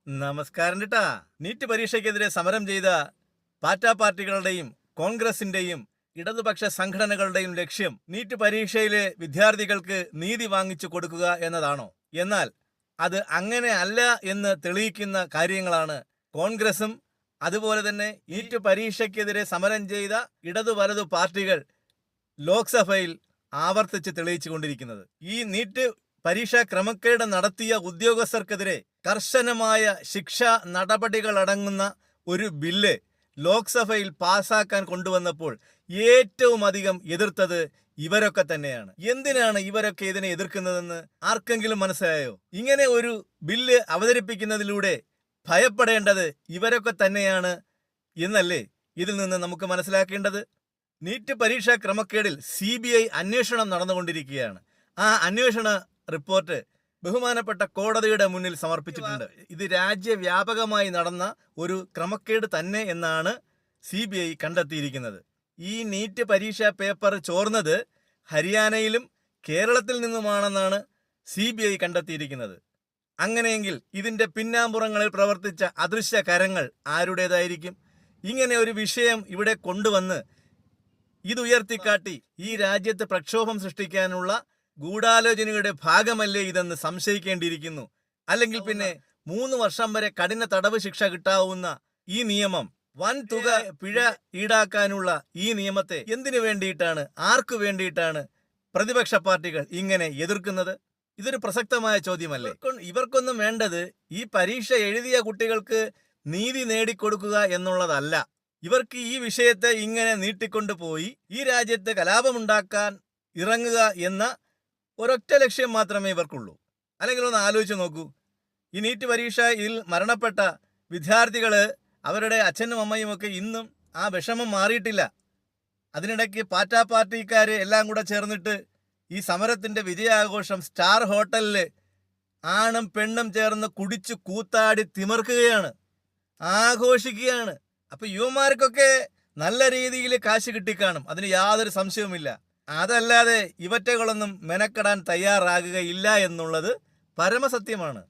നമസ്കാരം കേട്ടാ. നീറ്റ് പരീക്ഷയ്ക്കെതിരെ സമരം ചെയ്ത പാർട്ടാ പാർട്ടികളുടെയും കോൺഗ്രസിന്റെയും ഇടതുപക്ഷ സംഘടനകളുടെയും ലക്ഷ്യം നീറ്റ് പരീക്ഷയിലെ വിദ്യാർത്ഥികൾക്ക് നീതി വാങ്ങിച്ചു കൊടുക്കുക എന്നതാണോ? എന്നാൽ അത് അങ്ങനെ അല്ല എന്ന് തെളിയിക്കുന്ന കാര്യങ്ങളാണ് കോൺഗ്രസും അതുപോലെ തന്നെ നീറ്റ് പരീക്ഷയ്ക്കെതിരെ സമരം ചെയ്ത ഇടതു വലതു പാർട്ടികൾ ലോക്സഭയിൽ ആവർത്തിച്ച് തെളിയിച്ചു കൊണ്ടിരിക്കുന്നത്. ഈ നീറ്റ് പരീക്ഷാ ക്രമക്കേട് നടത്തിയ ഉദ്യോഗസ്ഥർക്കെതിരെ കർശനമായ ശിക്ഷാ നടപടികളടങ്ങുന്ന ഒരു ബില്ല് ലോക്സഭയിൽ പാസാക്കാൻ കൊണ്ടുവന്നപ്പോൾ ഏറ്റവും അധികം എതിർത്തത് ഇവരൊക്കെ തന്നെയാണ്. എന്തിനാണ് ഇവരൊക്കെ ഇതിനെ എതിർക്കുന്നതെന്ന് ആർക്കെങ്കിലും മനസ്സിലായോ? ഇങ്ങനെ ഒരു ബില്ല് അവതരിപ്പിക്കുന്നതിലൂടെ ഭയപ്പെടേണ്ടത് ഇവരൊക്കെ തന്നെയാണ് എന്നല്ലേ ഇതിൽ നിന്ന് നമുക്ക് മനസ്സിലാക്കേണ്ടത്? നീറ്റ് പരീക്ഷാ ക്രമക്കേടിൽ CBI അന്വേഷണം നടന്നുകൊണ്ടിരിക്കുകയാണ്. ആ അന്വേഷണ റിപ്പോർട്ട് ബഹുമാനപ്പെട്ട കോടതിയുടെ മുന്നിൽ സമർപ്പിച്ചിട്ടുണ്ട്. ഇത് രാജ്യവ്യാപകമായി നടന്ന ഒരു ക്രമക്കേട് തന്നെ എന്നാണ് CBI കണ്ടെത്തിയിരിക്കുന്നത്. ഈ നീറ്റ് പരീക്ഷാ പേപ്പർ ചോർന്നത് ഹരിയാനയിലും കേരളത്തിൽ നിന്നുമാണെന്നാണ് CBI കണ്ടെത്തിയിരിക്കുന്നത്. അങ്ങനെയെങ്കിൽ ഇതിന്റെ പിന്നാമ്പുറങ്ങളിൽ പ്രവർത്തിച്ച അദൃശ്യ കരങ്ങൾ ആരുടേതായിരിക്കും? ഇങ്ങനെ ഒരു വിഷയം ഇവിടെ കൊണ്ടുവന്ന് ഇതുയർത്തിക്കാട്ടി ഈ രാജ്യത്ത് പ്രക്ഷോഭം സൃഷ്ടിക്കാനുള്ള ഗൂഢാലോചനയുടെ ഭാഗമല്ലേ ഇതെന്ന് സംശയിക്കേണ്ടിയിരിക്കുന്നു. അല്ലെങ്കിൽ പിന്നെ 3 വർഷം വരെ കഠിന തടവ് ശിക്ഷ കിട്ടാവുന്ന ഈ നിയമം, വൻ തുക പിഴ ഈടാക്കാനുള്ള ഈ നിയമത്തെ എന്തിനു വേണ്ടിയിട്ടാണ്, ആർക്കു വേണ്ടിയിട്ടാണ് പ്രതിപക്ഷ പാർട്ടികൾ ഇങ്ങനെ എതിർക്കുന്നത്? ഇതൊരു പ്രസക്തമായ ചോദ്യമല്ലേ? ഇവർക്കൊന്നും വേണ്ടത് ഈ പരീക്ഷ എഴുതിയ കുട്ടികൾക്ക് നീതി നേടിക്കൊടുക്കുക എന്നുള്ളതല്ല. ഇവർക്ക് ഈ വിഷയത്തെ ഇങ്ങനെ നീട്ടിക്കൊണ്ടുപോയി ഈ രാജ്യത്ത് കലാപമുണ്ടാക്കാൻ ഇറങ്ങുക എന്ന ഒരൊറ്റ ലക്ഷ്യം മാത്രമേ ഇവർക്കുള്ളൂ. അല്ലെങ്കിൽ ഒന്ന് ആലോചിച്ച് നോക്കൂ. ഈ നീറ്റ് പരീക്ഷയിൽ മരണപ്പെട്ട വിദ്യാർത്ഥികൾ, അവരുടെ അച്ഛനും അമ്മയും ഒക്കെ ഇന്നും ആ വിഷമം മാറിയിട്ടില്ല. അതിനിടയ്ക്ക് പാർട്ടാ പാർട്ടിക്കാർ എല്ലാം കൂടെ ചേർന്നിട്ട് ഈ സമരത്തിൻ്റെ വിജയാഘോഷം സ്റ്റാർ ഹോട്ടലിൽ ആണും പെണ്ണും ചേർന്ന് കുടിച്ചു കൂത്താടി തിമിർക്കുകയാണ്, ആഘോഷിക്കുകയാണ്. അപ്പോൾ യുവമാർക്കൊക്കെ നല്ല രീതിയിൽ കാശ് കിട്ടിക്കാണും, അതിന് യാതൊരു സംശയവുമില്ല. അതല്ലാതെ ഇവറ്റകളൊന്നും മെനക്കെടാൻ തയ്യാറാകുകയില്ല എന്നുള്ളത് പരമസത്യമാണ്.